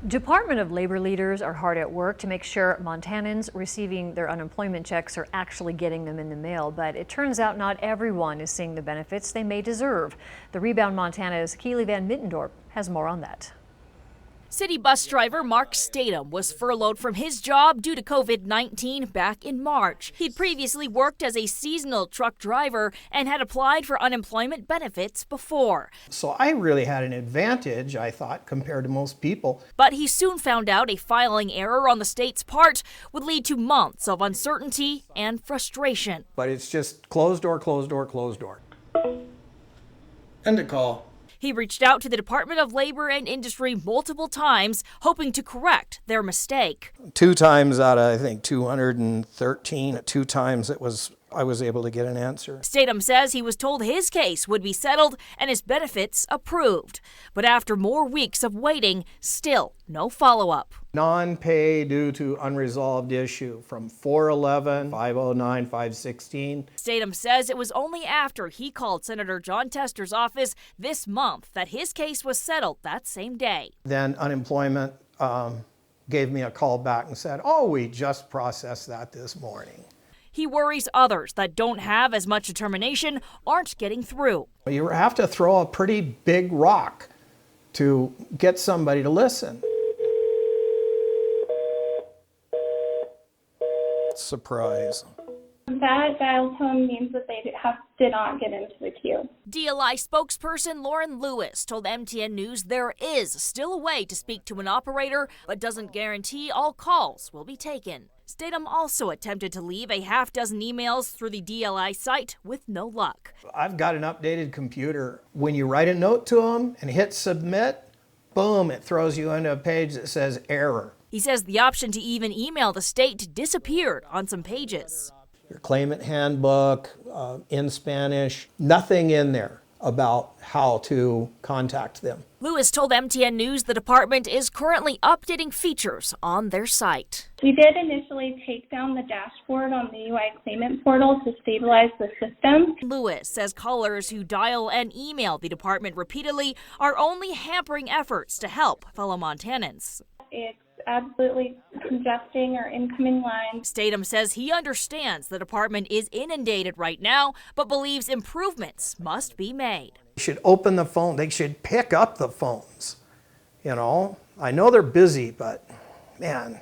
Department of Labor leaders are hard at work to make sure Montanans receiving their unemployment checks are actually getting them in the mail, but it turns out not everyone is seeing the benefits they may deserve. The Rebound Montana's Keely Van Mittendorp has more on that. City bus driver Mark Statham was furloughed from his job due to COVID-19 back in March. He'd previously worked as a seasonal truck driver and had applied for unemployment benefits before. So I really had an advantage, I thought, compared to most people. But he soon found out a filing error on the state's part would lead to months of uncertainty and frustration. But it's just closed door, closed door, closed door. End of call. He reached out to the Department of Labor and Industry multiple times, hoping to correct their mistake. 2 times out of, I think, 213, 2 times I was able to get an answer. Statham says he was told his case would be settled and his benefits approved. But after more weeks of waiting, still no follow-up. Non-pay due to unresolved issue from 4/11, 5/09, 5/16. Statham says it was only after he called Senator Jon Tester's office this month that his case was settled that same day. Then unemployment gave me a call back and said, "Oh, we just processed that this morning." He worries others that don't have as much determination aren't getting through. You have to throw a pretty big rock to get somebody to listen. Surprise. That dial tone means that they did not get into the queue. DLI spokesperson Lauren Lewis told MTN News there is still a way to speak to an operator, but doesn't guarantee all calls will be taken. Statham also attempted to leave a half dozen emails through the DLI site with no luck. I've got an updated computer. When you write a note to them and hit submit, boom, it throws you into a page that says error. He says the option to even email the state disappeared on some pages. Your claimant handbook, in Spanish, nothing in there about how to contact them. Lewis told MTN News the department is currently updating features on their site. We did initially take down the dashboard on the UI claimant portal to stabilize the system. Lewis says callers who dial and email the department repeatedly are only hampering efforts to help fellow Montanans. It's absolutely congesting our incoming lines. Statham says he understands the department is inundated right now, but believes improvements must be made. They should open the phone. They should pick up the phones. You know, I know they're busy, but man.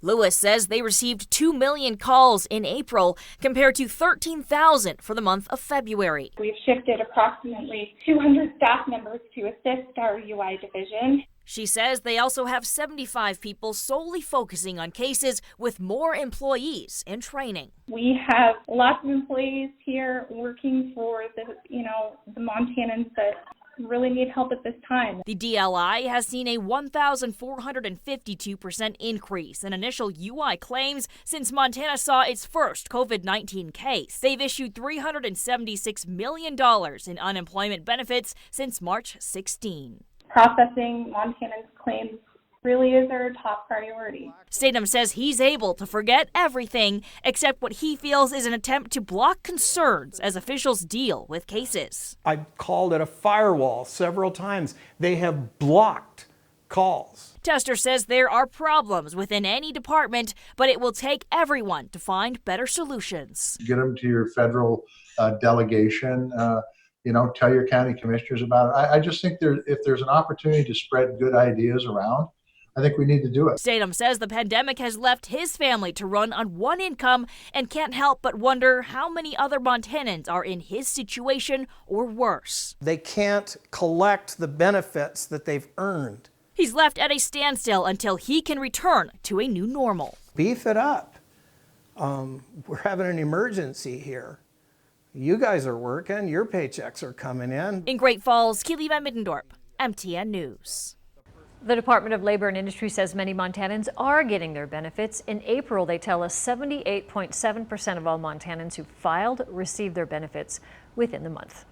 Lewis says they received 2 million calls in April compared to 13,000 for the month of February. We've shifted approximately 200 staff members to assist our UI division. She says they also have 75 people solely focusing on cases with more employees in training. We have lots of employees here working for the Montanans that really need help at this time. The DLI has seen a 1,452% increase in initial UI claims since Montana saw its first COVID-19 case. They've issued $376 million in unemployment benefits since March 16. Processing Montanans' claims really is our top priority. Statham says he's able to forget everything except what he feels is an attempt to block concerns as officials deal with cases. I called it a firewall several times. They have blocked calls. Tester says there are problems within any department, but it will take everyone to find better solutions. Get them to your federal delegation. Tell your county commissioners about it. I just think if there's an opportunity to spread good ideas around, I think we need to do it. Statham says the pandemic has left his family to run on one income and can't help but wonder how many other Montanans are in his situation or worse. They can't collect the benefits that they've earned. He's left at a standstill until he can return to a new normal. Beef it up. We're having an emergency here. You guys are working, your paychecks are coming in. In Great Falls, Keely Van Mittendorp, MTN News. The Department of Labor and Industry says many Montanans are getting their benefits. In April, they tell us 78.7% of all Montanans who filed received their benefits within the month.